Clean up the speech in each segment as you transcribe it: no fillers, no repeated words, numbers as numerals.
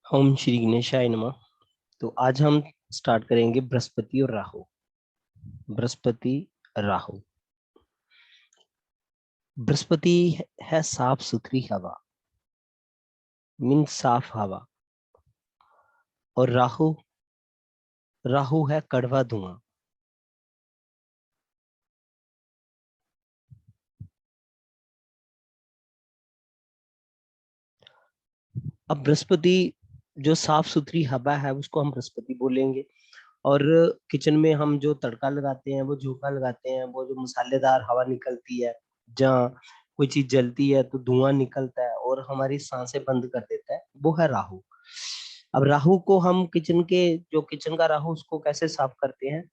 ओम श्री गणेशाय नमः। तो आज हम स्टार्ट करेंगे बृहस्पति और राहु। बृहस्पति, राहु। बृहस्पति है साफ सुथरी हवा, मीन साफ हवा। और राहु, राहु है कड़वा धुआं। अब बृहस्पति जो साफ सुथरी हवा है उसको हम बृहस्पति बोलेंगे। और किचन में हम जो तड़का लगाते हैं, वो झोंका लगाते हैं, वो जो मसालेदार हवा निकलती है, जहाँ कोई चीज जलती है तो धुआं निकलता है और हमारी सांसें बंद कर देता है, वो है राहु। अब राहु को हम किचन का राहु उसको कैसे साफ करते हैं?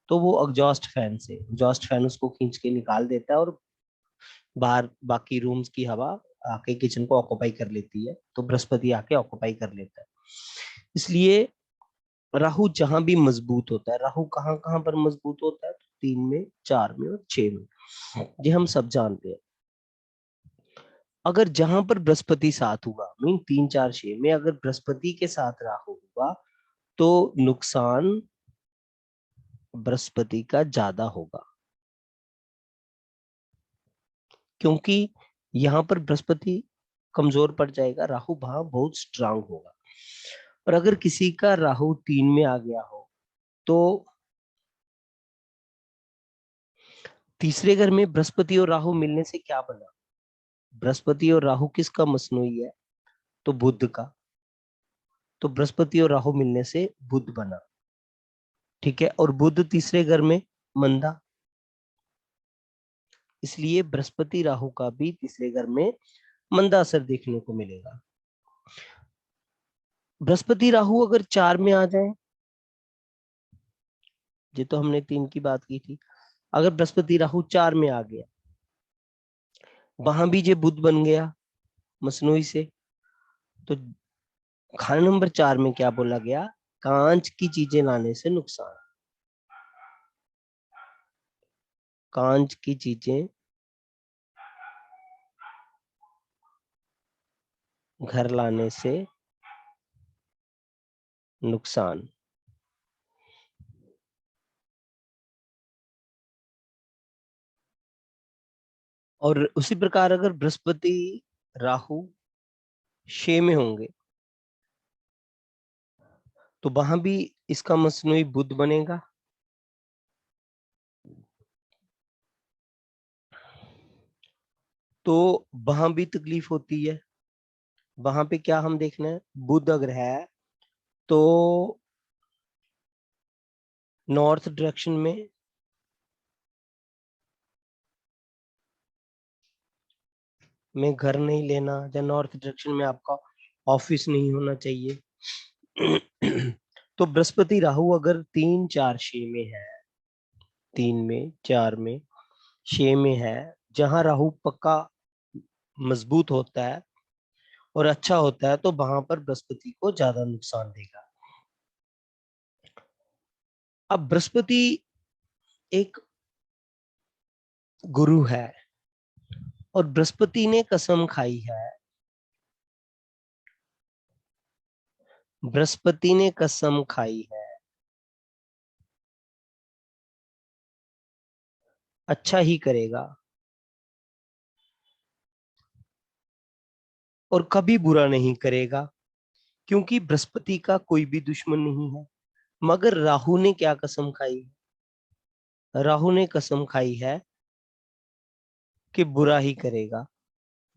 तो वो एग्जॉस्ट फैन उसको खींच के निकाल देता है और बाहर बाकी रूम्स की हवा आके किचन को ऑक्यूपाई कर लेती है, तो बृहस्पति आके ऑक्यूपाई कर लेता है। इसलिए राहु जहां भी मजबूत होता है, राहु कहाँ कहाँ पर मजबूत होता है? तो 3 में, 4 में और 6 में, ये हम सब जानते हैं। अगर जहां पर बृहस्पति साथ हुआ, मीन 3, 4, 6 में अगर बृहस्पति के साथ राहु हुआ, तो नुकसान बृहस्पति का ज्यादा होगा, क्योंकि यहाँ पर बृहस्पति कमजोर पड़ जाएगा, राहु वहां बहुत स्ट्रांग होगा। और अगर किसी का राहु 3 में आ गया हो, तो तीसरे घर में बृहस्पति और राहु मिलने से क्या बना? बृहस्पति और राहु किसका मसनोई है? तो बुध का। तो बृहस्पति और राहु मिलने से बुध बना। ठीक है, और बुध तीसरे घर में मंदा, इसलिए बृहस्पति राहु का भी तीसरे घर में मंदा असर देखने को मिलेगा। बृहस्पति राहु अगर 4 में आ जाए, ये तो हमने 3 की बात की थी, अगर बृहस्पति राहु 4 में आ गया, वहां भी ये बुध बन गया मसनोई से, तो खाना नंबर 4 में क्या बोला गया? कांच की चीजें लाने से नुकसान। कांच की चीजें घर लाने से नुकसान। और उसी प्रकार अगर बृहस्पति राहु 6 में होंगे, तो वहां भी इसका मसनोई बुध बनेगा। तो वहां भी तकलीफ होती है। वहां पे क्या हम देखना है? बुध अगर है तो नॉर्थ डायरेक्शन में घर नहीं लेना, या नॉर्थ डायरेक्शन में आपका ऑफिस नहीं होना चाहिए। तो बृहस्पति राहु अगर 3, 4, 6 में है, 3 में, 4 में, 6 में है, जहां राहु पक्का मजबूत होता है और अच्छा होता है, तो वहां पर बृहस्पति को ज्यादा नुकसान देगा। अब बृहस्पति एक गुरु है, और बृहस्पति ने कसम खाई है, बृहस्पति ने कसम खाई है अच्छा ही करेगा और कभी बुरा नहीं करेगा, क्योंकि बृहस्पति का कोई भी दुश्मन नहीं है। मगर राहु ने क्या कसम खाई? राहु ने कसम खाई है कि बुरा ही करेगा,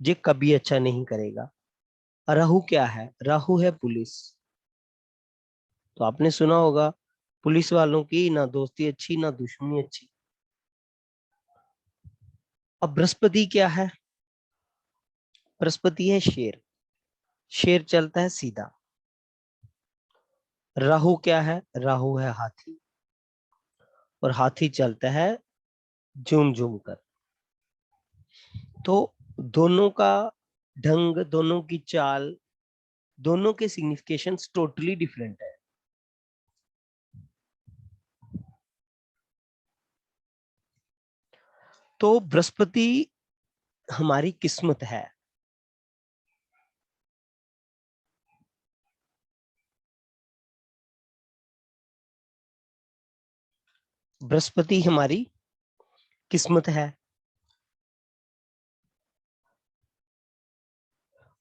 ये कभी अच्छा नहीं करेगा। राहु क्या है? राहु है पुलिस। तो आपने सुना होगा, पुलिस वालों की ना दोस्ती अच्छी ना दुश्मनी अच्छी। अब बृहस्पति क्या है? बृहस्पति है शेर। शेर चलता है सीधा। राहु क्या है? राहु है हाथी, और हाथी चलता है झूम झूम कर। तो दोनों का ढंग, दोनों की चाल, दोनों के सिग्निफिकेशंस टोटली डिफरेंट है। तो बृहस्पति हमारी किस्मत है। बृहस्पति हमारी किस्मत है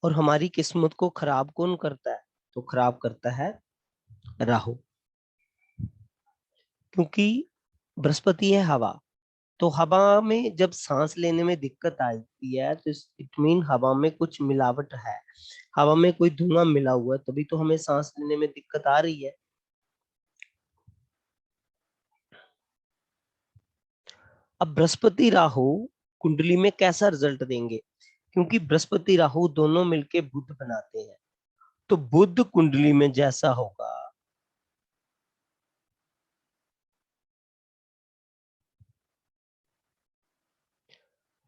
और हमारी किस्मत को खराब कौन करता है? तो खराब करता है राहु, क्योंकि बृहस्पति है हवा। तो हवा में जब सांस लेने में दिक्कत आती है तो इट मीन हवा में कुछ मिलावट है, हवा में कोई धुआं मिला हुआ है, तभी तो हमें सांस लेने में दिक्कत आ रही है। अब बृहस्पति राहु कुंडली में कैसा रिजल्ट देंगे? क्योंकि बृहस्पति राहु दोनों मिलके बुध बनाते हैं, तो बुध कुंडली में जैसा होगा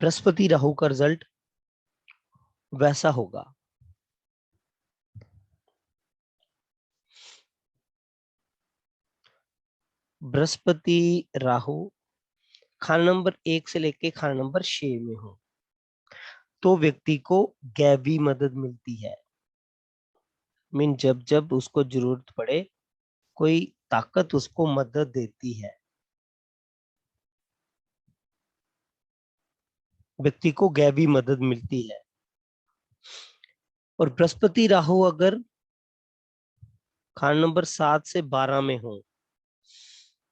बृहस्पति राहु का रिजल्ट वैसा होगा। बृहस्पति राहु खाना नंबर 1 से लेके खाना नंबर 6 में हो तो व्यक्ति को गैबी मदद मिलती है। मीन जब जब उसको जरूरत पड़े कोई ताकत उसको मदद देती है, व्यक्ति को गैबी मदद मिलती है। और बृहस्पति राहु अगर खाना नंबर 7 से 12 में हो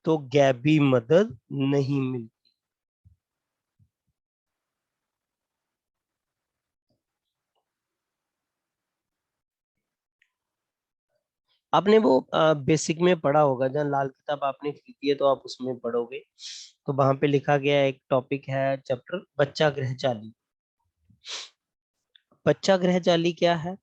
तो गैबी मदद नहीं मिलती। आपने वो बेसिक में पढ़ा होगा, जहाँ लाल किताब आपने खरीदी है तो आप उसमें पढ़ोगे, तो वहां पे लिखा गया एक टॉपिक है चैप्टर बच्चा गृहचाली। बच्चा गृहचाली क्या है?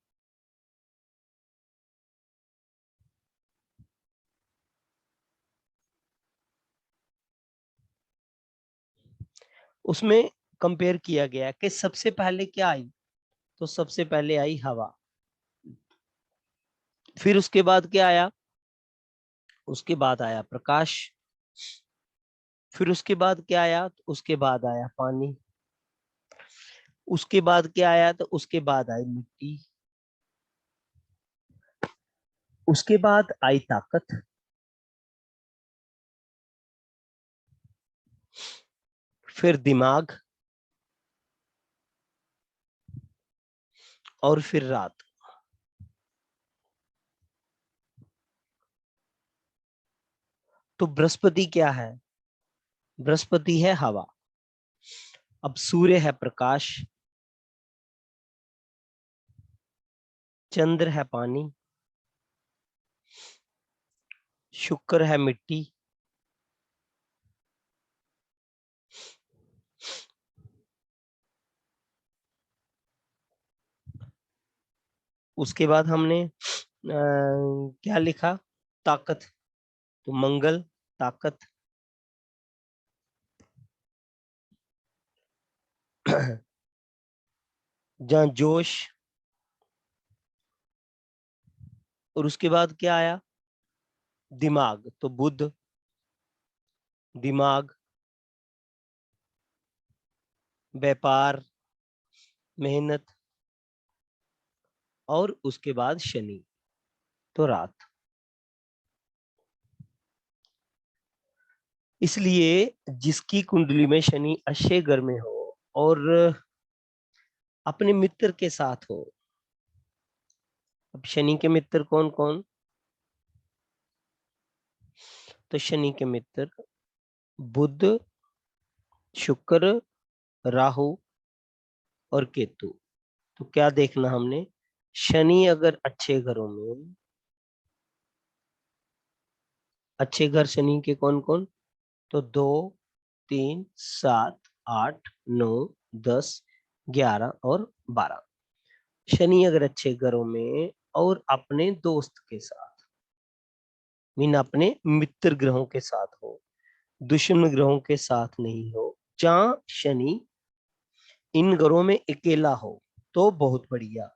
उसमें कंपेयर किया गया कि सबसे पहले क्या आई, तो सबसे पहले आई हवा। फिर उसके बाद क्या आया? उसके बाद आया प्रकाश। फिर उसके बाद क्या आया? तो उसके बाद आया पानी। उसके बाद क्या आया? तो उसके बाद आई मिट्टी। उसके बाद आई ताकत। फिर दिमाग। और फिर रात। तो बृहस्पति क्या है? बृहस्पति है हवा। अब सूर्य है प्रकाश, चंद्र है पानी, शुक्र है मिट्टी, उसके बाद हमने क्या लिखा? ताकत। तो मंगल, ताकत। जहाँ जोश। और उसके बाद क्या आया? दिमाग। तो बुध, दिमाग, व्यापार, मेहनत। और उसके बाद शनि, तो रात। इसलिए जिसकी कुंडली में शनि अच्छे घर में हो और अपने मित्र के साथ हो। अब शनि के मित्र कौन कौन? तो शनि के मित्र बुध, शुक्र, राहु और केतु। तो क्या देखना हमने? शनि अगर अच्छे घरों में, अच्छे घर शनि के कौन कौन? तो 2, 3, 7, 8, 9, 10, 11 और 12। शनि अगर अच्छे घरों में और अपने दोस्त के साथ, मीन अपने मित्र ग्रहों के साथ हो, दुश्मन ग्रहों के साथ नहीं हो, जहां शनि इन घरों में अकेला हो, तो बहुत बढ़िया।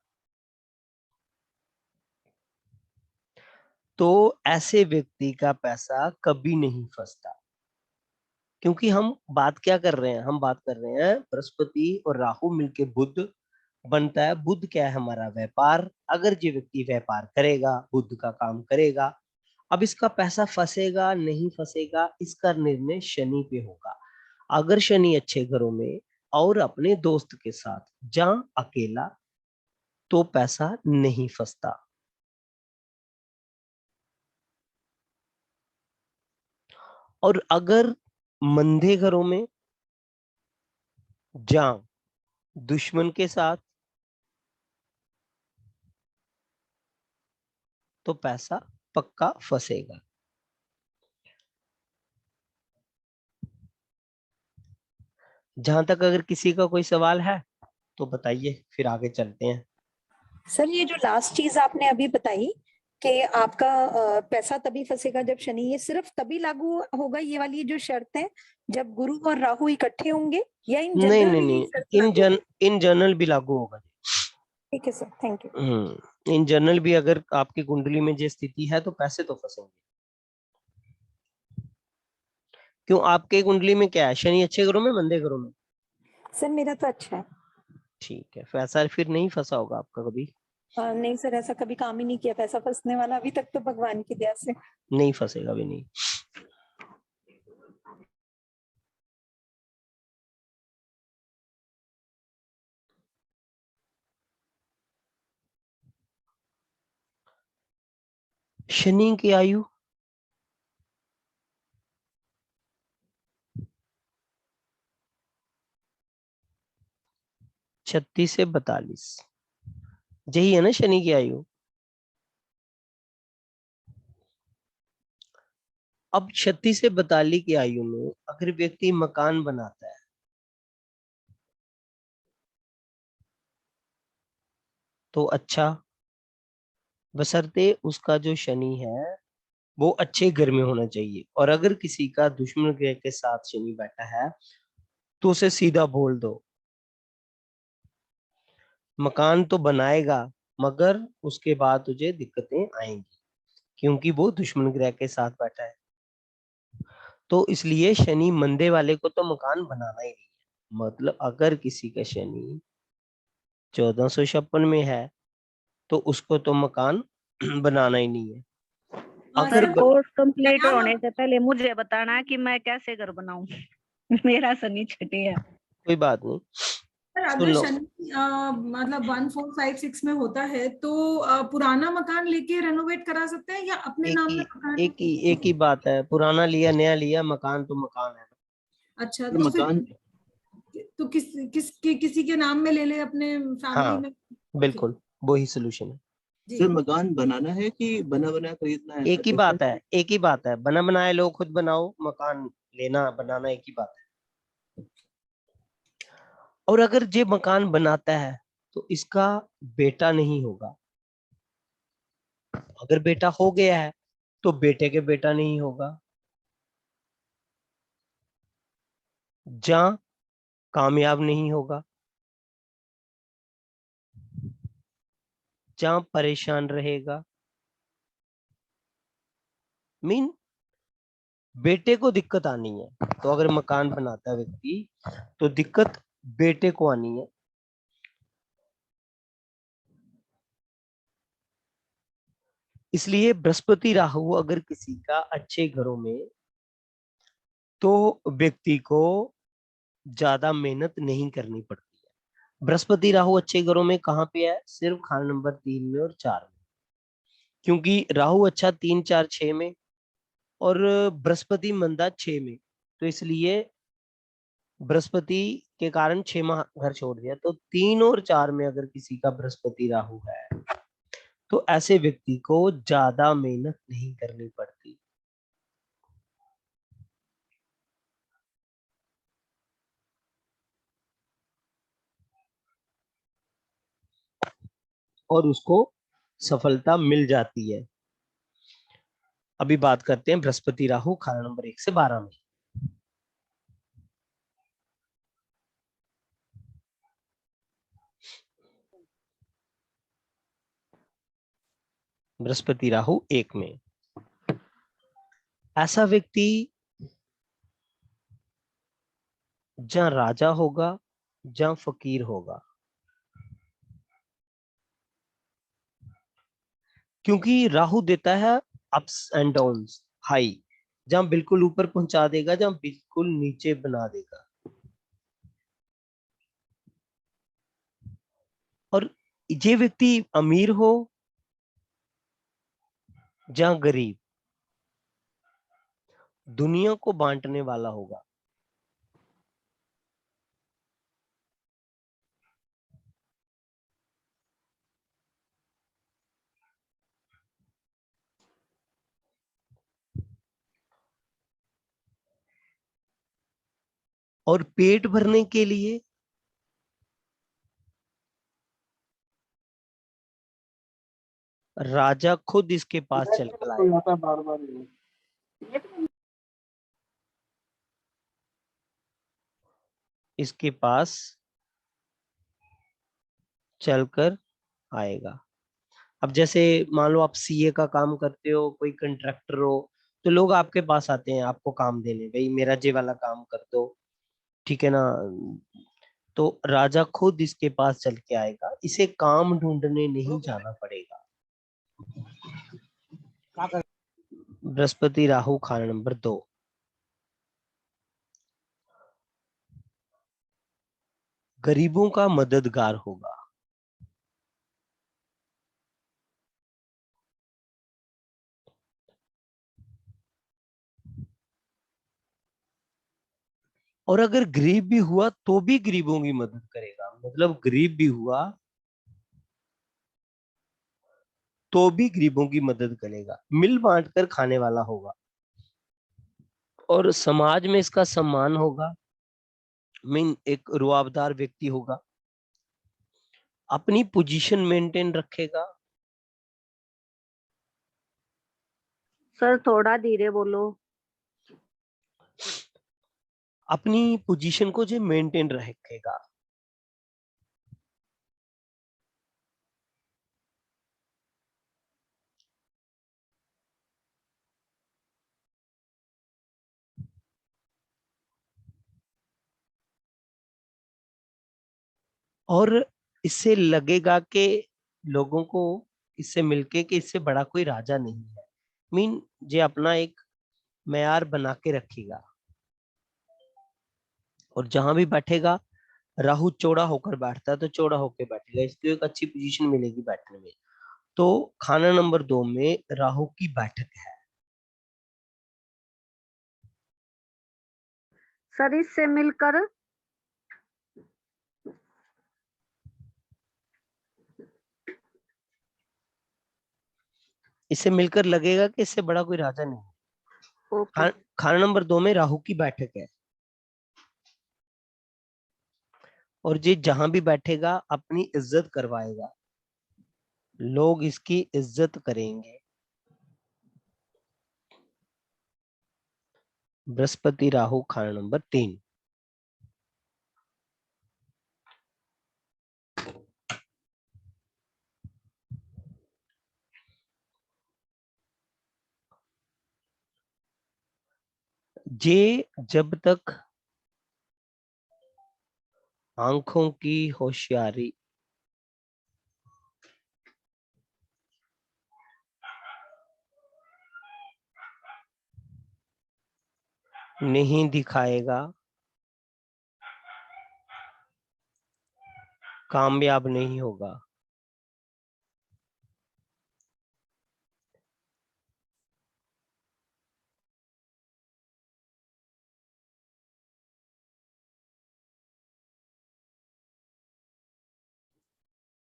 तो ऐसे व्यक्ति का पैसा कभी नहीं फंसता। क्योंकि हम बात क्या कर रहे हैं? हम बात कर रहे हैं बृहस्पति और राहु मिलके बुध बनता है। बुध क्या है? हमारा व्यापार। अगर जो व्यक्ति व्यापार करेगा, बुध का काम करेगा, अब इसका पैसा फंसेगा नहीं फंसेगा, इसका निर्णय शनि पे होगा। अगर शनि अच्छे घरों में और अपने दोस्त के साथ, जहां अकेला, तो पैसा नहीं फंसता। और अगर मंदे घरों में, जहां दुश्मन के साथ, तो पैसा पक्का फंसेगा। जहां तक अगर किसी का कोई सवाल है तो बताइए, फिर आगे चलते हैं। सर ये जो लास्ट चीज आपने अभी बताई कि आपका पैसा तभी फंसेगा जब शनि, ये सिर्फ तभी लागू होगा ये वाली जो शर्त है जब गुरु और राहु इकट्ठे होंगे, या इन नहीं जनरल नहीं भी यही नहीं, शर्त लागू होगी? इन जनरल भी लागू होगा। ठीक है sir, thank you. In general भी अगर आपकी कुंडली में जो स्थिति है तो पैसे तो फंसेंगे। क्यों, आपके कुंडली में क्या है, शनि अच्छे घरों में मंदे घरों में? सर मेरा तो अच्छा है। ठीक है, पैसा फिर नहीं फंसा होगा आपका कभी। नहीं सर, ऐसा कभी काम ही नहीं किया पैसा फंसने वाला अभी तक, तो भगवान की दया से। नहीं फंसेगा भी नहीं। शनि की आयु 36 से 42, यही है ना शनि की आयु। अब 36 से 42 की आयु में अगर व्यक्ति मकान बनाता है तो अच्छा, बशर्ते उसका जो शनि है वो अच्छे घर में होना चाहिए। और अगर किसी का दुश्मन ग्रह के साथ शनि बैठा है तो उसे सीधा बोल दो, मकान तो बनाएगा मगर उसके बाद तुझे दिक्कतें आएंगी, क्योंकि वो दुश्मन ग्रह के साथ बैठा है। तो इसलिए शनि मंदे वाले को तो मकान बनाना ही नहीं है। मतलब अगर किसी का शनि 1456 में है तो उसको तो मकान बनाना ही नहीं है। अगर सर कोर्स कंप्लीट होने से पहले मुझे बताना कि मैं कैसे घर बनाऊं। मेरा शनि छठे है। कोई बात नहीं, सर सुन अगर लो। शनि मतलब 1 4 5 6 में होता है तो पुराना मकान लेके रेनोवेट करा सकते हैं या अपने एक नाम ही में मकान? एक ही बात है, पुराना लिया नया लिया, मकान तो मकान है। अच्छा, तो मकान, फिर तो किसी के नाम में ले ले अपने फैमिली हाँ में। ओके बिल्कुल, वही सोल्यूशन है। जी। सर मकान बनाना है कि बना बनाया खरीदना है एक ही सर, बात है, एक ही बात है, बना बनाए लो, खुद बनाओ, मकान लेना बनाना एक ही बात है। और अगर ये मकान बनाता है तो इसका बेटा नहीं होगा। अगर बेटा हो गया है तो बेटे के बेटा नहीं होगा। जहां कामयाब नहीं होगा, जहां परेशान रहेगा, मीन बेटे को दिक्कत आनी है। तो अगर मकान बनाता है व्यक्ति तो दिक्कत बेटे को आनी है। इसलिए बृहस्पति राहु अगर किसी का अच्छे घरों में, तो व्यक्ति को ज्यादा मेहनत नहीं करनी पड़ती है। बृहस्पति राहु अच्छे घरों में कहाँ पे है? सिर्फ खाना नंबर 3 में और 4 में। क्योंकि राहु अच्छा 3 4 6 में और बृहस्पति मंदा 6 में। तो इसलिए बृहस्पति के कारण 6वां घर छोड़ दिया। तो 3 और 4 में अगर किसी का बृहस्पति राहु है तो ऐसे व्यक्ति को ज्यादा मेहनत नहीं करनी पड़ती। और उसको सफलता मिल जाती है। अभी बात करते हैं बृहस्पति राहु खाना नंबर 1 से 12 में। बृहस्पति राहु 1 में, ऐसा व्यक्ति जहां राजा होगा, जहां फकीर होगा। क्योंकि राहु देता है अप्स एंड डाउन्स, हाई, जहां बिल्कुल ऊपर पहुंचा देगा, जहां बिल्कुल नीचे बना देगा। और ये व्यक्ति अमीर हो जहां गरीब, दुनिया को बांटने वाला होगा। और पेट भरने के लिए राजा खुद इसके पास चल कर आएगा। बार बार इसके पास चलकर आएगा। अब जैसे मान लो आप सीए का काम करते हो, कोई कंट्रैक्टर हो, तो लोग आपके पास आते हैं आपको काम देने, भाई मेरा ये वाला काम कर दो, ठीक है ना। तो राजा खुद इसके पास चल के आएगा, इसे काम ढूंढने नहीं जाना पड़ेगा। बृहस्पति राहु खाना नंबर 2, गरीबों का मददगार होगा। और अगर गरीब भी हुआ तो भी गरीबों की मदद करेगा, मतलब गरीब भी हुआ तो भी गरीबों की मदद करेगा, मिल बांट कर खाने वाला होगा। और समाज में इसका सम्मान होगा, मीन एक रुआबदार व्यक्ति होगा, अपनी पोजीशन मेंटेन रखेगा। सर थोड़ा धीरे बोलो। अपनी पोजीशन को जो मेंटेन रखेगा। और इससे लगेगा कि लोगों को इससे मिलके कि इससे बड़ा कोई राजा नहीं है, मीन जे अपना एक मेयार बना के रखेगा। और जहां भी बैठेगा, राहु चौड़ा होकर बैठता है तो चौड़ा होकर बैठेगा, इसको एक अच्छी पोजीशन मिलेगी बैठने में। तो खाना नंबर 2 में राहु की बैठक है। सर इससे मिलकर इससे मिलकर लगेगा कि इससे बड़ा कोई राजा नहीं है। ओके। खाना नंबर 2 में राहु की बैठक है। और ये जहां भी बैठेगा अपनी इज्जत करवाएगा, लोग इसकी इज्जत करेंगे। बृहस्पति राहु खाना नंबर 3, जे जब तक आंखों की होशियारी नहीं दिखाएगा, कामयाब नहीं होगा।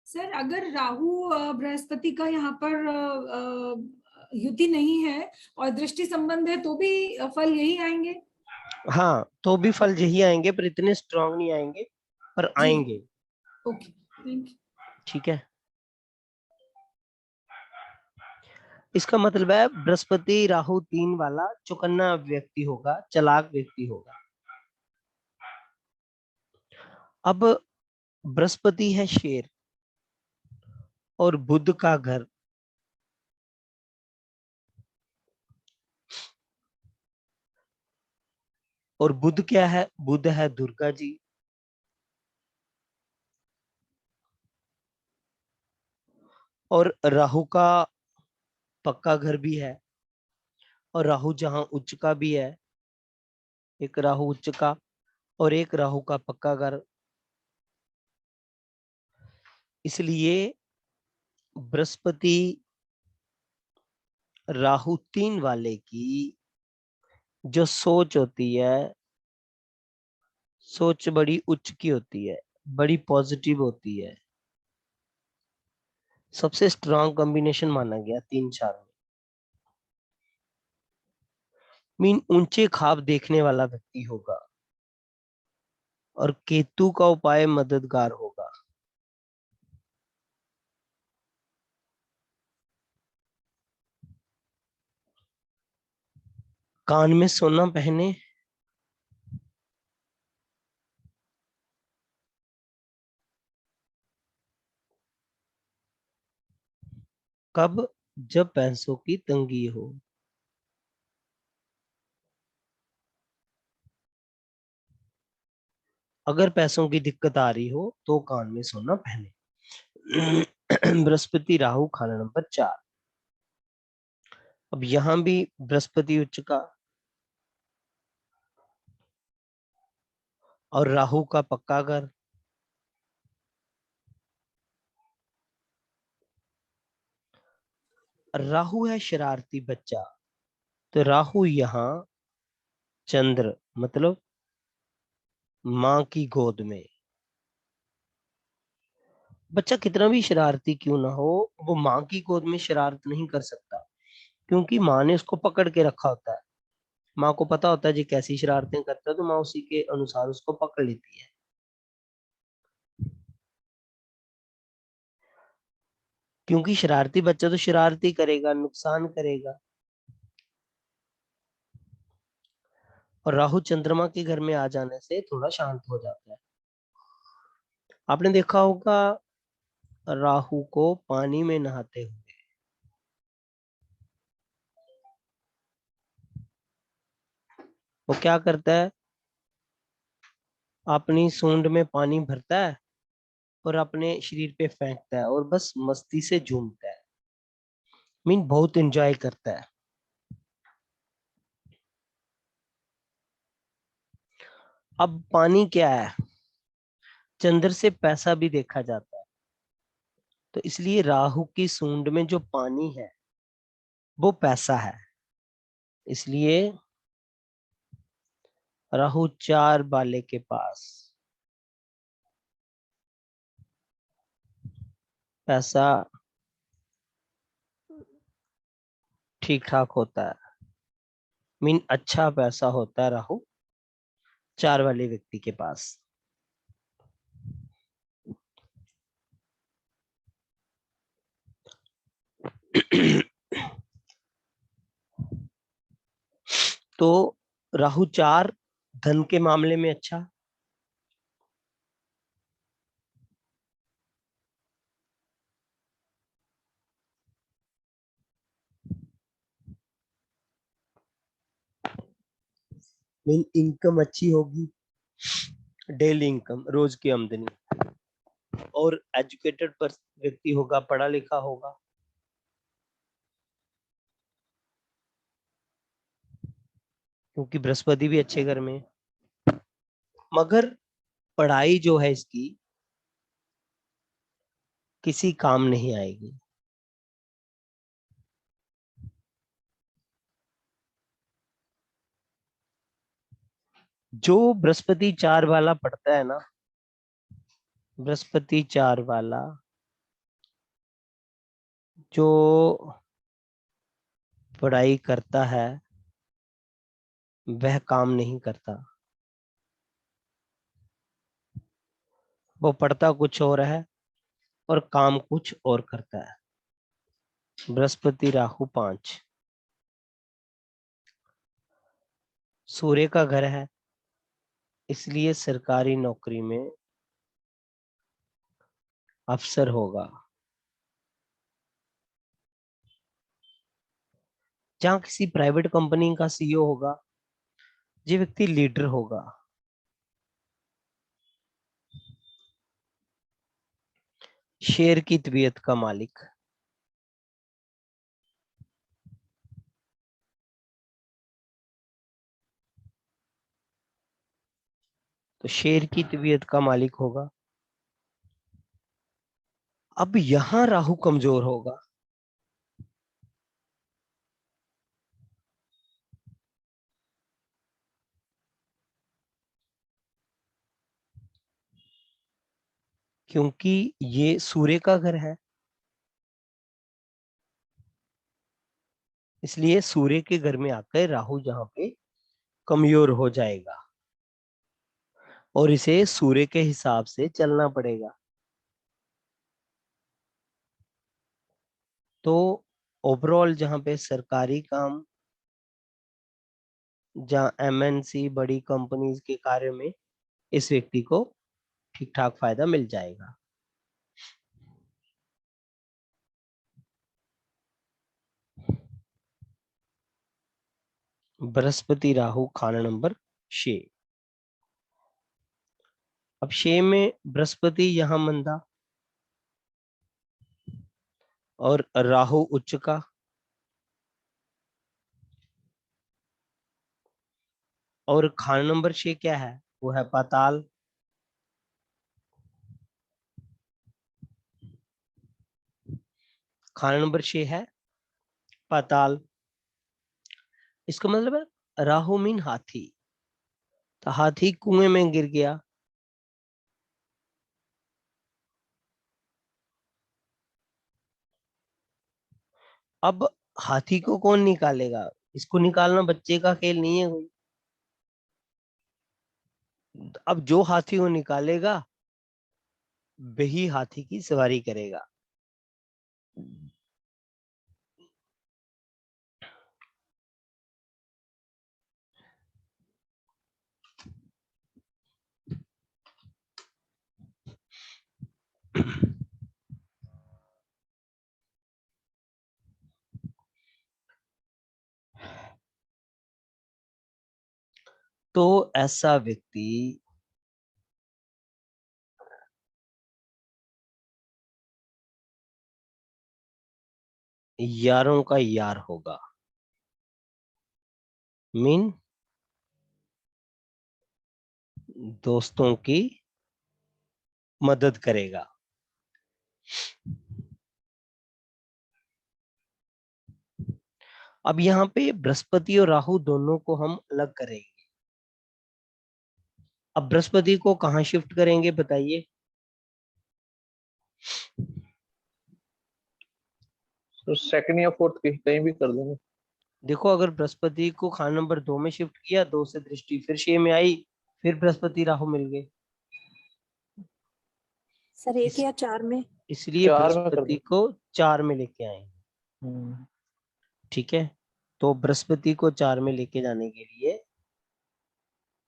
सर अगर राहु बृहस्पति का यहाँ पर युति नहीं है और दृष्टि संबंध है तो भी फल यही आएंगे? हाँ, तो भी फल यही आएंगे, पर इतने स्ट्रांग नहीं आएंगे, पर जी आएंगे। Okay, thank you. ठीक है, इसका मतलब है बृहस्पति राहु 3 वाला चौकन्ना व्यक्ति होगा, चालाक व्यक्ति होगा। अब बृहस्पति है शेर और बुध का घर, और बुध क्या है? बुध है दुर्गा जी। और राहु का पक्का घर भी है, और राहु जहां उच्च का भी है, एक राहु उच्च का और एक राहु का पक्का घर, इसलिए बृहस्पति राहु 3 वाले की जो सोच होती है, सोच बड़ी उच्च की होती है, बड़ी पॉजिटिव होती है। सबसे स्ट्रांग कॉम्बिनेशन माना गया 3-4 में। मीन ऊंचे ख्वाब देखने वाला व्यक्ति होगा और केतु का उपाय मददगार होगा। कान में सोना पहने, कब? जब पैसों की तंगी हो। अगर पैसों की दिक्कत आ रही हो तो कान में सोना पहने। बृहस्पति राहु खाना नंबर 4। अब यहां भी बृहस्पति उच्च का और राहु का पक्का घर। राहु है शरारती बच्चा, तो राहु यहाँ चंद्र मतलब माँ की गोद में। बच्चा कितना भी शरारती क्यों ना हो, वो माँ की गोद में शरारत नहीं कर सकता, क्योंकि माँ ने उसको पकड़ के रखा होता है। माँ को पता होता है जी कैसी शरारतें करता है, तो माँ उसी के अनुसार उसको पकड़ लेती है। क्योंकि शरारती बच्चा तो शरारती करेगा, नुकसान करेगा। और राहु चंद्रमा के घर में आ जाने से थोड़ा शांत हो जाता है। आपने देखा होगा राहु को पानी में नहाते हुए, वो क्या करता है, अपनी सूंड में पानी भरता है और अपने शरीर पे फेंकता है और बस मस्ती से झूमता है। मीन बहुत एंजॉय करता है। अब पानी क्या है, चंद्र से पैसा भी देखा जाता है, तो इसलिए राहु की सूंड में जो पानी है वो पैसा है। इसलिए राहु 4 वाले के पास पैसा ठीक ठाक होता है। मीन अच्छा पैसा होता है राहु 4 वाले व्यक्ति के पास। तो राहु 4 धन के मामले में अच्छा, मीन इनकम अच्छी होगी, डेली इनकम रोज की आमदनी, और एजुकेटेड व्यक्ति होगा, पढ़ा लिखा होगा। क्योंकि बृहस्पति भी अच्छे घर में, मगर पढ़ाई जो है इसकी किसी काम नहीं आएगी। जो बृहस्पति 4 वाला पढ़ता है ना, बृहस्पति 4 वाला जो पढ़ाई करता है वह काम नहीं करता। वो पढ़ता कुछ और है और काम कुछ और करता है। बृहस्पति राहु 5 सूर्य का घर है, इसलिए सरकारी नौकरी में अफसर होगा। जहां किसी प्राइवेट कंपनी का सीईओ होगा, ये व्यक्ति लीडर होगा। शेर की तबीयत का मालिक। तो शेर की तबीयत का मालिक होगा। अब यहां राहु कमजोर होगा, क्योंकि ये सूर्य का घर है, इसलिए सूर्य के घर में आकर राहु जहां पे कमजोर हो जाएगा और इसे सूर्य के हिसाब से चलना पड़ेगा। तो ओवरऑल जहां पे सरकारी काम, जहां एमएनसी बड़ी कंपनीज के कार्य में इस व्यक्ति को ठीक ठाक फायदा मिल जाएगा। बृहस्पति राहु खाना नंबर 6। अब 6 में बृहस्पति यहां मंदा और राहु उच्च का, और खाना नंबर 6 क्या है? वो है पाताल। खाना नंबर 6 है पाताल। इसका मतलब है राहु मीन हाथी, तो हाथी कुएं में गिर गया। अब हाथी को कौन निकालेगा? इसको निकालना बच्चे का खेल नहीं है कोई। अब जो हाथी को निकालेगा वही हाथी की सवारी करेगा। तो ऐसा व्यक्ति यारों का यार होगा, मीन दोस्तों की मदद करेगा। अब यहाँ पे बृहस्पति और राहु दोनों को हम अलग करेंगे। अब बृहस्पति को कहाँ शिफ्ट करेंगे बताइए? तो सेकंड या फोर्थ कहीं भी कर देंगे। देखो, अगर बृहस्पति को खाना नंबर 2 में शिफ्ट किया, 2 से दृष्टि फिर 6 में आई, फिर बृहस्पति राहु मिल गए। सर 1 या 4 में? इसलिए 4 में कर बृहस्पति दो। को 4 में लेके आए। ठीक है, तो बृहस्पति को 4 में लेके जाने के लिए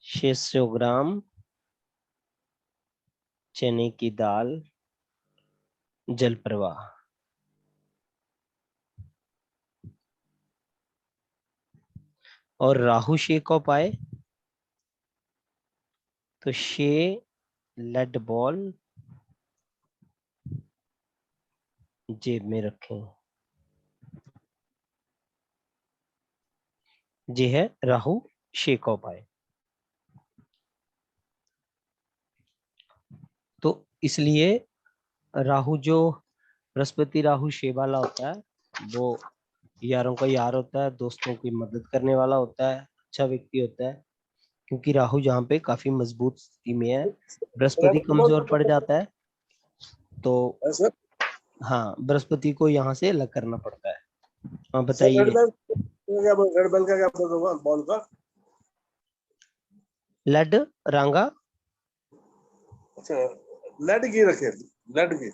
600 ग्राम चने की दाल, जल प्रवाह, और राहु 6 को पाए तो 6 लेड बॉल जेब में रखें। ये है राहु 6 को पाए। तो इसलिए राहु जो बृहस्पति राहु 6 वाला होता है, वो यारों का यार होता है, दोस्तों की मदद करने वाला होता है, अच्छा व्यक्ति होता है। क्योंकि राहु जहाँ पे काफी मजबूत स्थिति में है, बृहस्पति कमजोर पड़ जाता है, तो हाँ, बृहस्पति को यहाँ से अलग करना पड़ता है। हाँ बताइए। लेड रांगा, अच्छा, लेड की रखे, लेड की।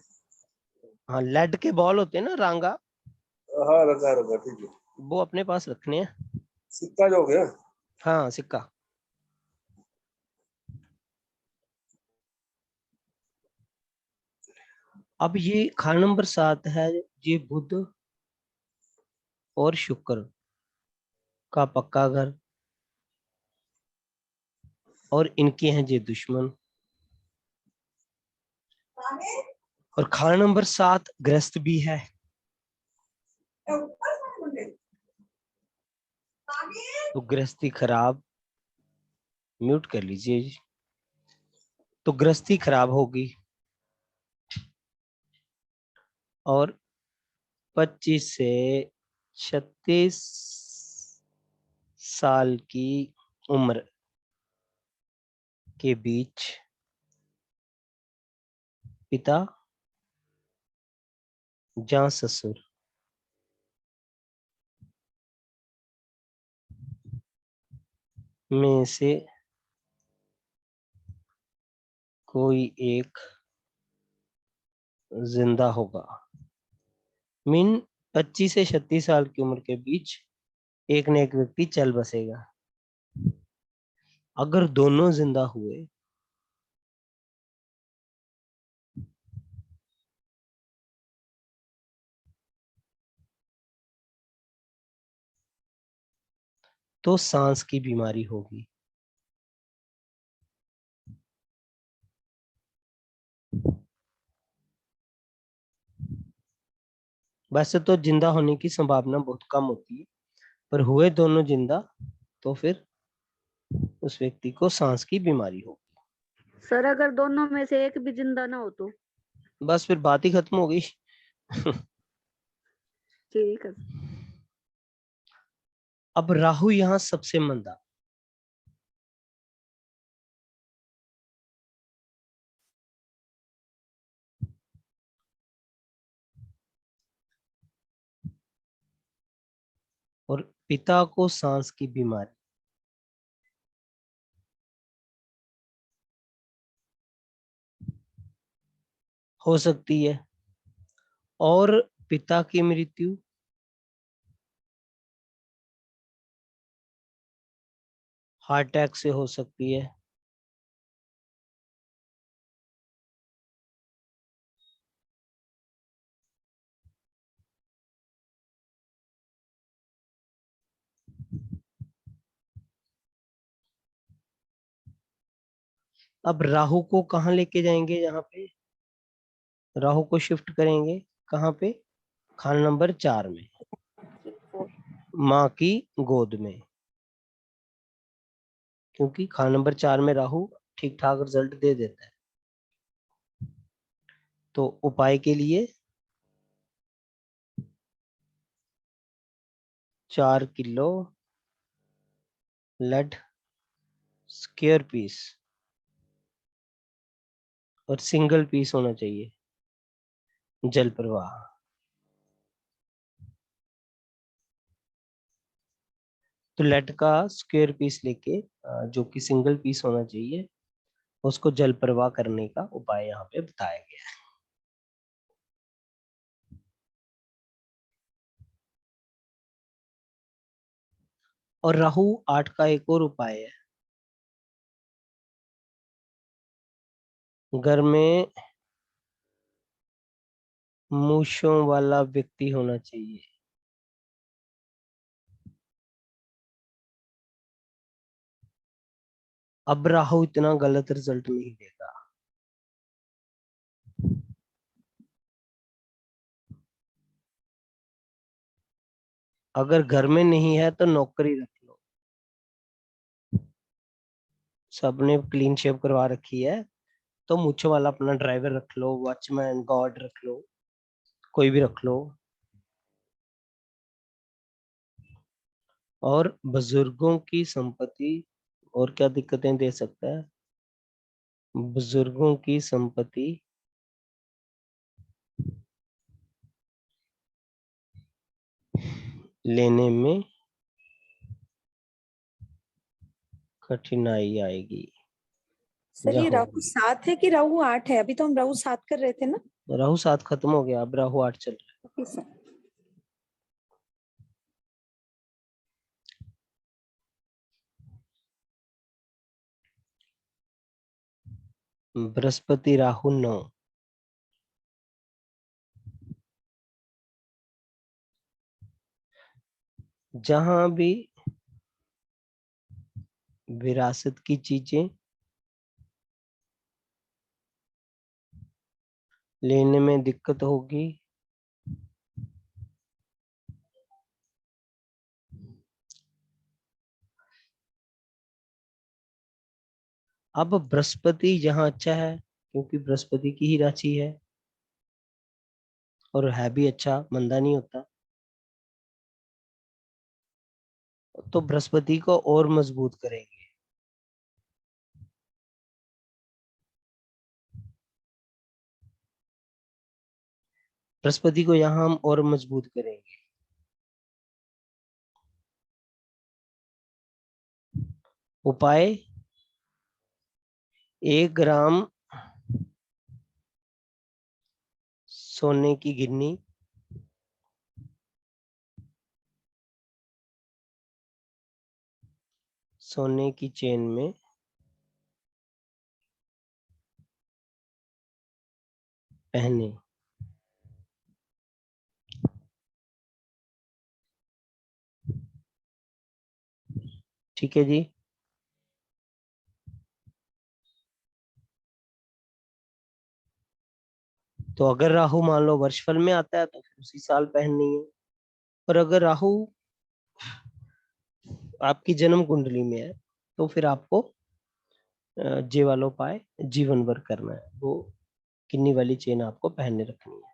हाँ लेड के बॉल होते हैं ना रांगा, हाँ रखा रखा, ठीक है। वो अपने पास रखने हैं। सिक्का जो हो गया। हाँ सिक्का। अब ये खाना नंबर 7 है, ये बुध और शुक्र का पक्का घर, और इनके हैं ये दुश्मन। और खाना नंबर 7 ग्रस्त भी है। तो गृहस्थी खराब, म्यूट कर लीजिए जी। तो गृहस्थी खराब होगी। और 25 से 36 साल की उम्र के बीच पिता या ससुर में से कोई एक जिंदा होगा। मीन 25 से 36 साल की उम्र के बीच एक न एक व्यक्ति चल बसेगा। अगर दोनों जिंदा हुए तो सांस की बीमारी होगी। वैसे तो जिंदा होने की संभावना बहुत कम होती है, पर हुए दोनों जिंदा तो फिर उस व्यक्ति को सांस की बीमारी होगी। सर अगर दोनों में से एक भी जिंदा ना हो तो? बस फिर बात ही खत्म हो गई। ठीक है। अब राहु यहाँ सबसे मंदा। और पिता को सांस की बीमारी। हो सकती है। और पिता की मृत्यु हार्ट अटैक से हो सकती है। अब राहु को कहाँ लेके जाएंगे? यहाँ पे राहु को शिफ्ट करेंगे कहाँ पे? खाना नंबर 4 में, माँ की गोद में। क्योंकि खाना नंबर 4 में राहु ठीक ठाक रिजल्ट दे देता है। तो उपाय के लिए 4 किलो लेड स्क्वायर पीस और सिंगल पीस होना चाहिए जल प्रवाह। तो लेड का स्क्वायर पीस लेके जो कि सिंगल पीस होना चाहिए, उसको जल प्रवाह करने का उपाय यहाँ पे बताया गया है। और राहु 8 का एक और उपाय है। घर में मूछों वाला व्यक्ति होना चाहिए। अब राहु इतना गलत रिजल्ट नहीं देगा। अगर घर में नहीं है तो नौकरी रख लो। सबने क्लीन शेव करवा रखी है तो मूछों वाला अपना ड्राइवर रख लो, वॉचमैन, गार्ड रख लो, कोई भी रख लो। और बुजुर्गों की संपत्ति और क्या दिक्कतें दे सकता है? बुजुर्गों की संपत्ति लेने में कठिनाई आएगी। सर ये जहाँ राहु 7 है कि राहु 8 है? अभी तो हम राहु 7 कर रहे थे ना। राहु 7 खत्म हो गया, अब राहु 8 चल रहा ओके सर। है। बृहस्पति राहु 9। जहां भी विरासत की चीजें लेने में दिक्कत होगी, अब बृहस्पति यहाँ अच्छा है क्योंकि बृहस्पति की ही राशि है और है भी अच्छा, मंदा नहीं होता, तो बृहस्पति को और मजबूत करेंगे। बृहस्पति को यहाँ हम और मजबूत करेंगे। उपाय, 1 ग्राम सोने की गिन्नी, सोने की चेन में पहने। ठीक है जी। तो अगर राहु मान लो वर्षफल में आता है तो फिर उसी साल पहननी है, और अगर राहु आपकी जन्म कुंडली में है तो फिर आपको जे वाला उपाय जीवन भर करना है, वो किन्नी वाली चेन आपको पहनने रखनी है।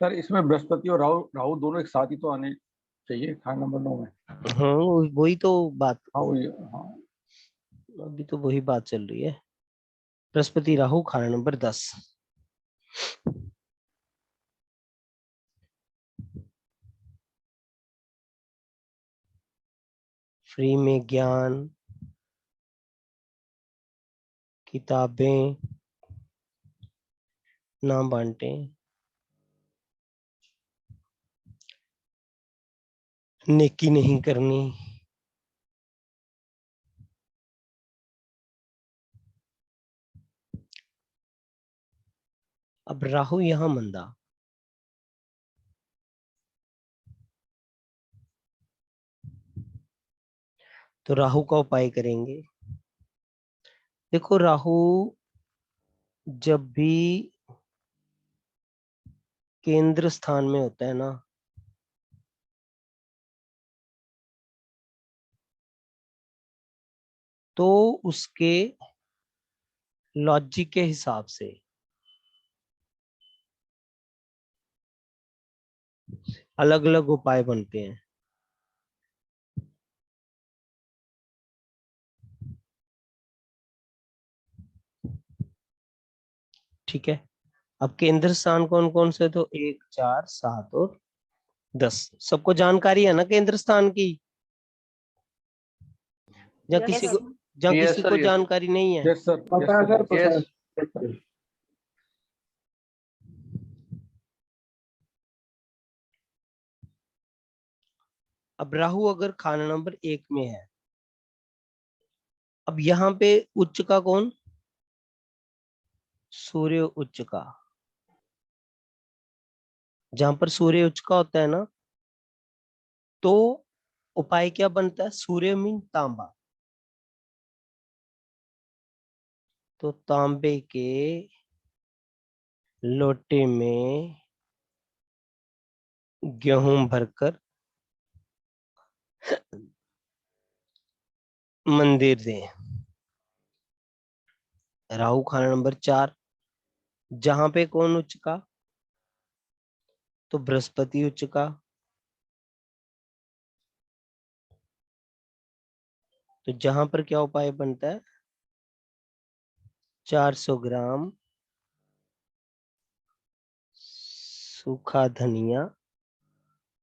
सर इसमें बृहस्पति और राहु राहु दोनों एक साथ ही तो आने चाहिए खाना नंबर 9 में। हाँ, वही तो बात, हाँ वही हाँ। अभी तो वही बात चल रही है। बृहस्पति राहु खाना नंबर 10। फ्री में ज्ञान, किताबें ना बांटे, नेकी नहीं करनी, अब राहु यहां मंदा, तो राहु का उपाय करेंगे। देखो राहु जब भी केंद्र स्थान में होता है ना, तो उसके लॉजिक के हिसाब से अलग अलग उपाय बनते हैं। ठीक है, अब केंद्र स्थान कौन कौन से, तो 1, 4, 7 और 10 सबको जानकारी है ना केंद्र स्थान की, या Yes, किसी sir. को, या Yes, किसी sir, को yes. जानकारी नहीं है? यस सर पता है सर, पता Yes. है। अब राहु अगर खाना नंबर 1 में है, अब यहाँ पे उच्च का कौन, सूर्य उच्च का, जहां पर सूर्य उच्च का होता है ना, तो उपाय क्या बनता है, सूर्य मीन तांबा, तो तांबे के लोटे में गेहूं भरकर मंदिर दें। राहु खाना नंबर 4, जहां पे कौन उच्च का, तो बृहस्पति उच्च का, तो जहां पर क्या उपाय बनता है, 400 ग्राम सूखा धनिया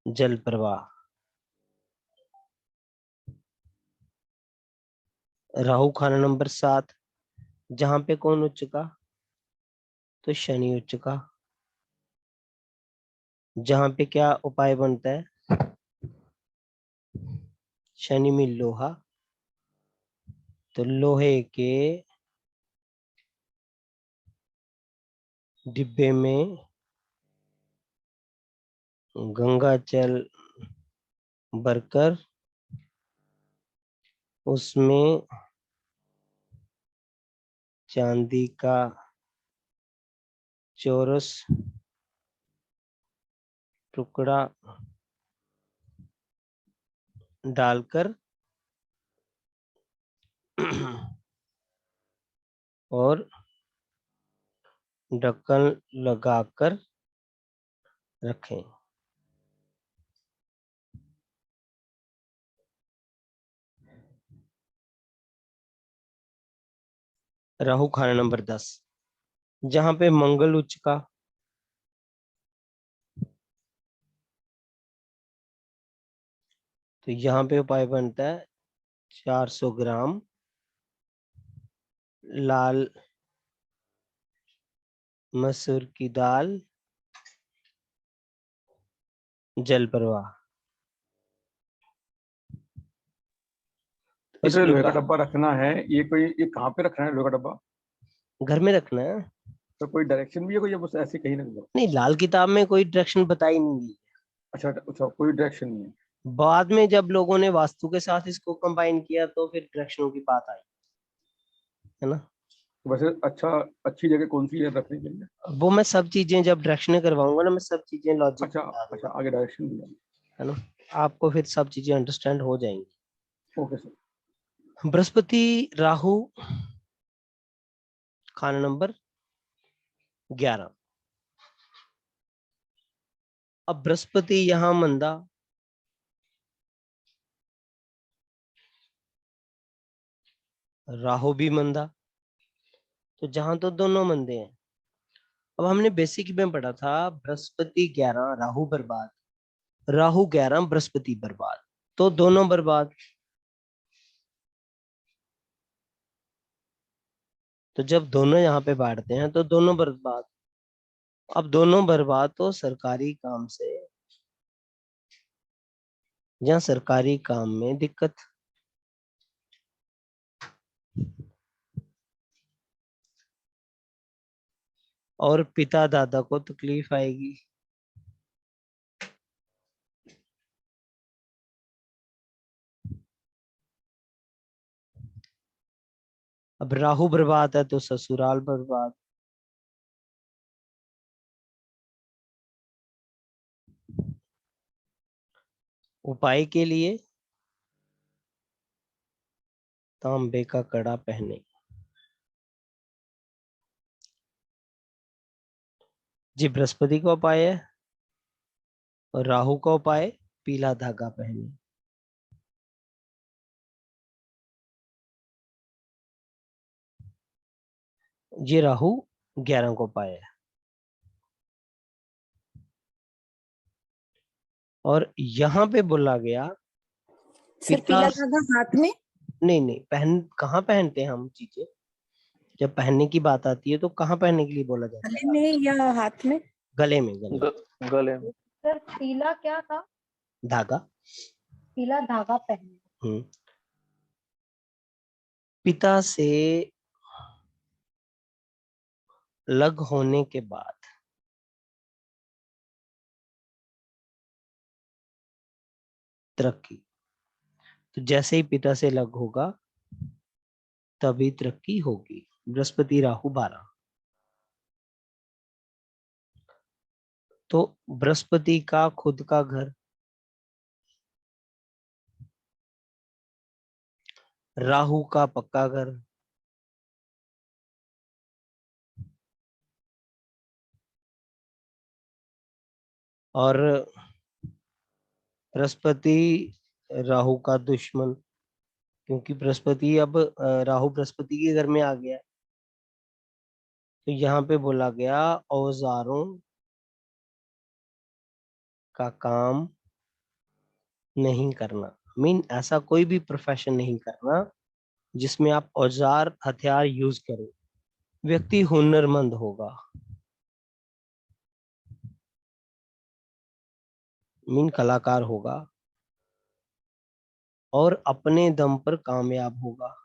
जल प्रवाह। राहु खाना नंबर 7, जहां पे कौन उच्च का, तो शनि उच्च का, जहां पे क्या उपाय बनता है, शनि में लोहा, तो लोहे के डिब्बे में गंगा जल भरकर उसमें चांदी का चौरस टुकड़ा डालकर और ढक्कन लगाकर रखें। राहु खाना नंबर 10, जहां पे मंगल उच्च का तो यहाँ पे उपाय बनता है 400 ग्राम लाल मसूर की दाल जल प्रवाह। इस जो लोहे का लोहा डब्बा रखना है, ये कहाँ पे रखना है लोहे का डब्बा? घर में रखना है। तो कोई डायरेक्शन भी है कोई, या बस ऐसे कहीं रख दो? नहीं, लाल किताब में कोई डायरेक्शन बताई नहीं गई। अच्छा अच्छा, कोई डायरेक्शन नहीं है। बाद में जब लोगों ने वास्तु के साथ इसको कंबाइन किया तो फिर डायरेक्शनों की बात आई, है ना। तो वैसे अच्छी जगह कौन सी है रखने के लिए? वो मैं सब चीजें जब डायरेक्शन करवाऊंगा ना, मैं सब चीजें लॉजिक अच्छा बता अच्छा, दूंगा, आगे डायरेक्शन दिया। है ना। आपको फिर सब चीजें अंडरस्टैंड हो जाएंगी। Okay sir. बृहस्पति राहु खाना नंबर 11। अब बृहस्पति यहाँ मंदा, राहु भी मंदा, तो जहां तो दोनों मंदे हैं। अब हमने बेसिक में पढ़ा था बृहस्पति 11 राहु बर्बाद, राहु 11 बृहस्पति बर्बाद, तो दोनों बर्बाद। तो जब दोनों यहाँ पे बांटते हैं तो दोनों बर्बाद। अब दोनों बर्बाद तो सरकारी काम से, या सरकारी काम में दिक्कत, और पिता दादा को तकलीफ आएगी। अब राहु बर्बाद है तो ससुराल बर्बाद। उपाय के लिए तांबे का कड़ा पहने। जी बृहस्पति का उपाय है, और राहु का उपाय पीला धागा पहने। ये राहु 11 को उपाय है। और यहाँ पे बोला गया सर पिता, पीला धागा हाथ में? नहीं नहीं, कहाँ पहनते हैं हम चीजें, जब पहनने की बात आती है तो कहाँ पहनने के लिए बोला जाता गले है? में या हाथ में? गले में, गले में। गले में। सर पीला क्या था? धागा। पीला धागा पहनना। पिता से लग होने के बाद तरक्की, तो जैसे ही पिता से लग होगा तभी तरक्की होगी। बृहस्पति राहु 12, तो बृहस्पति का खुद का घर, राहु का पक्का घर, और बृहस्पति राहु का दुश्मन, क्योंकि बृहस्पति अब राहु बृहस्पति के घर में आ गया। तो यहाँ पे बोला गया औजारों का काम नहीं करना, मीन ऐसा कोई भी प्रोफेशन नहीं करना जिसमें आप औजार हथियार यूज करें। व्यक्ति हुनरमंद होगा, मीन कलाकार होगा, और अपने दम पर कामयाब होगा।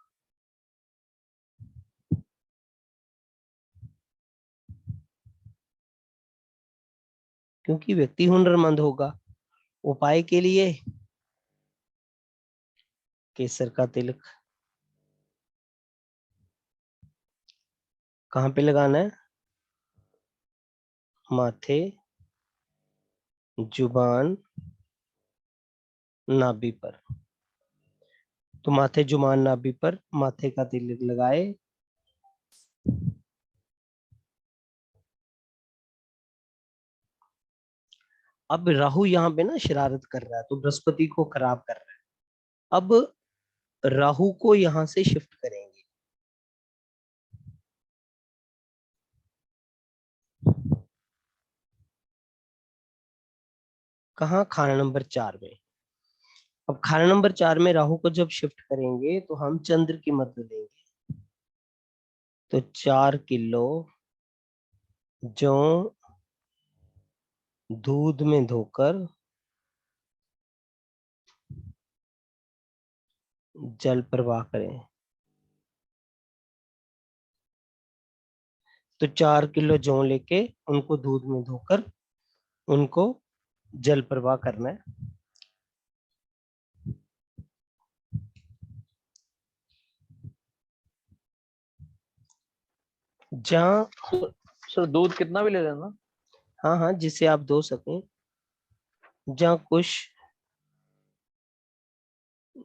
क्योंकि व्यक्ति हुनरमंद होगा। उपाय के लिए केसर का तिलक कहाँ पे लगाना है? माथे, जुबान, नाभि पर। तो माथे जुमान नाभि पर माथे का तिलक लगाए। अब राहु यहाँ पे ना शरारत कर रहा है, तो बृहस्पति को खराब कर रहा है। अब राहु को यहाँ से शिफ्ट करेंगे। कहाँ? खाना नंबर 4 में। अब खाना नंबर 4 में राहु को जब शिफ्ट करेंगे तो हम चंद्र की मदद लेंगे। तो 4 किलो जौ दूध में धोकर जल प्रवाह करें। तो 4 किलो जौ लेके उनको दूध में धोकर उनको जल प्रवाह करना है। जहाँ सर दूध कितना भी ले लेना? हाँ हाँ, जिससे आप धो सकें। जहाँ कुछ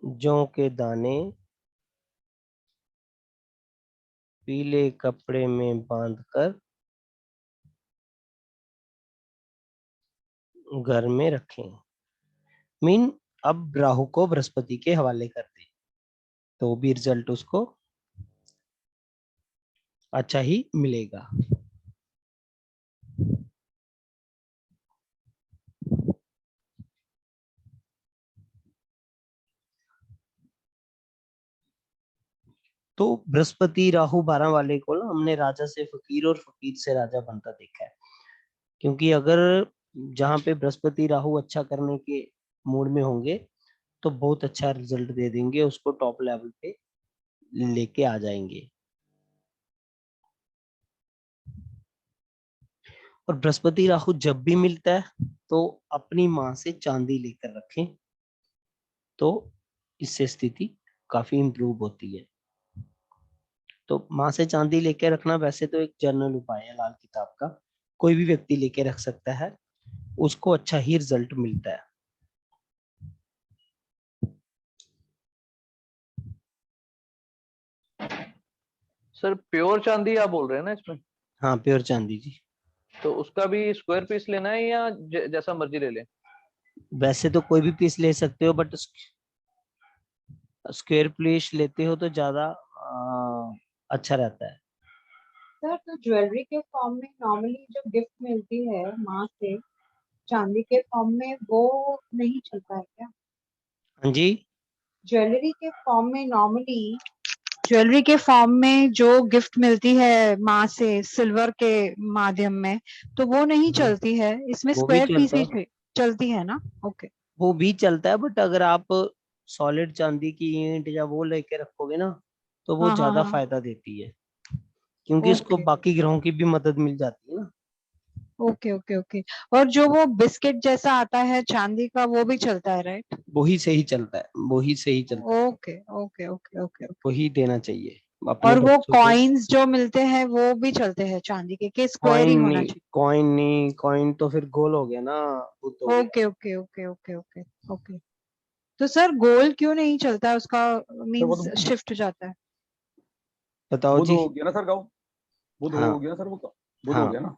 जौ के दाने पीले कपड़े में बांधकर घर में रखें। मीन अब राहु को बृहस्पति के हवाले कर दे, तो भी रिजल्ट उसको अच्छा ही मिलेगा। तो बृहस्पति राहु 12 वाले को ना हमने राजा से फकीर और फकीर से राजा बनता देखा है। क्योंकि अगर जहाँ पे बृहस्पति राहु अच्छा करने के मूड में होंगे तो बहुत अच्छा रिजल्ट दे देंगे, उसको टॉप लेवल पे लेके आ जाएंगे। और बृहस्पति राहु जब भी मिलता है तो अपनी माँ से चांदी लेकर रखें, तो इससे स्थिति काफी इंप्रूव होती है। तो माँ से चांदी लेके रखना वैसे तो एक जनरल उपाय है लाल किताब का, कोई भी व्यक्ति लेके रख सकता है, उसको अच्छा ही रिजल्ट मिलता है। सर प्योर चांदी आप बोल रहे हैं ना इसमें? हाँ, प्योर चांदी जी। तो उसका भी स्क्वायर पीस लेना है या जैसा मर्जी ले लें? वैसे तो कोई भी पीस ले सकते हो, बट स्क्वायर पीस लेते हो तो ज्यादा अच्छा रहता है। सर तो ज्वेलरी के फॉर्म में नॉर्मली जो गिफ्ट मिलती है माँ से चांदी के फॉर्म में, वो नहीं चलता है क्या? हाँ जी। ज्वेलरी के फॉर्म में नॉर्मली ज्वेलरी के फॉर्म में जो गिफ्ट मिलती है माँ से सिल्वर के माध्यम में, तो वो नहीं चलती है, इसमें वो भी स्क्वायर पीस चलता ही है, चलती है ना? ओके। वो भी चलता है, बट अगर आप सॉलिड चांदी की ईंट या वो लेके रखोगे ना तो वो हाँ हाँ ज्यादा हाँ। फायदा देती है, क्योंकि उसको ओके बाकी ग्रहों की भी मदद मिल जाती है ना। Okay okay okay. और जो वो बिस्किट जैसा आता है चांदी का, वो भी चलता है राइट? वही सही चलता है, वही सही चलता है, okay okay okay okay okay. वही देना चाहिए अपने और वो बच्चों को। कॉइन्स जो मिलते हैं वो भी चलते हैं चांदी के स्क्वायर ही होना चाहिए? कॉइन नहीं, कॉइन तो फिर गोल हो गया ना, बुत हो गया। Okay okay okay okay okay okay. तो सर गोल क्यों नहीं चलता, उसका सर वो मींस तो शिफ्ट जाता है? बताओ बुध जी। हो गया ना सर, गाँव बुध हाँ हो गया सर, वो बुध हो हाँ गया ना।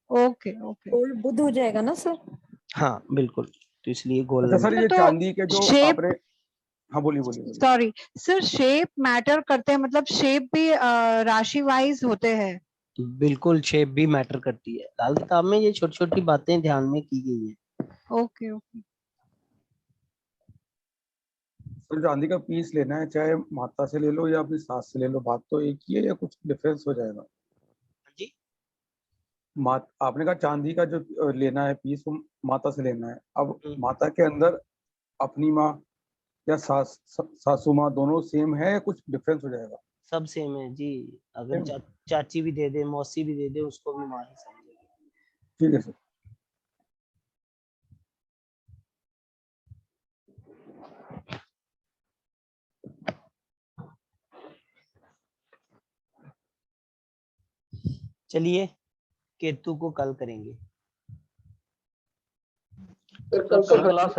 Okay okay. गोल बुध हो जाएगा ना सर? हाँ बिल्कुल, तो इसलिए गोल अच्छा नहीं सर, है। ये तो चांदी के जो शेप, आपने, हाँ बोलिए बोलिए बोलिए। सॉरी सर, शेप मैटर करते हैं, मतलब शेप भी राशि वाइज होते हैं? बिल्कुल, शेप भी मैटर करती है, लाल किताब में ये छोटी छोटी बातें ध्यान में की गई है। Okay okay. सर चांदी का पीस लेना है, चाहे माता से ले लो या अपनी सास से ले लो, बात तो एक ही है या कुछ डिफरेंस हो जाएगा? जी। मात आपने कहा चांदी का जो लेना है पीस, वो माता से लेना है। अब हम्म। माता के अंदर अपनी माँ या सासू माँ दोनों सेम है या कुछ डिफरेंस हो जाएगा? सब सेम है जी। अगर सेम है, चाची भी दे दे, मौसी भी दे दे, उसको भी माँ ही समझेगी। ठीक है सर। चलिए, केतु को कल करेंगे। सर कल क्लास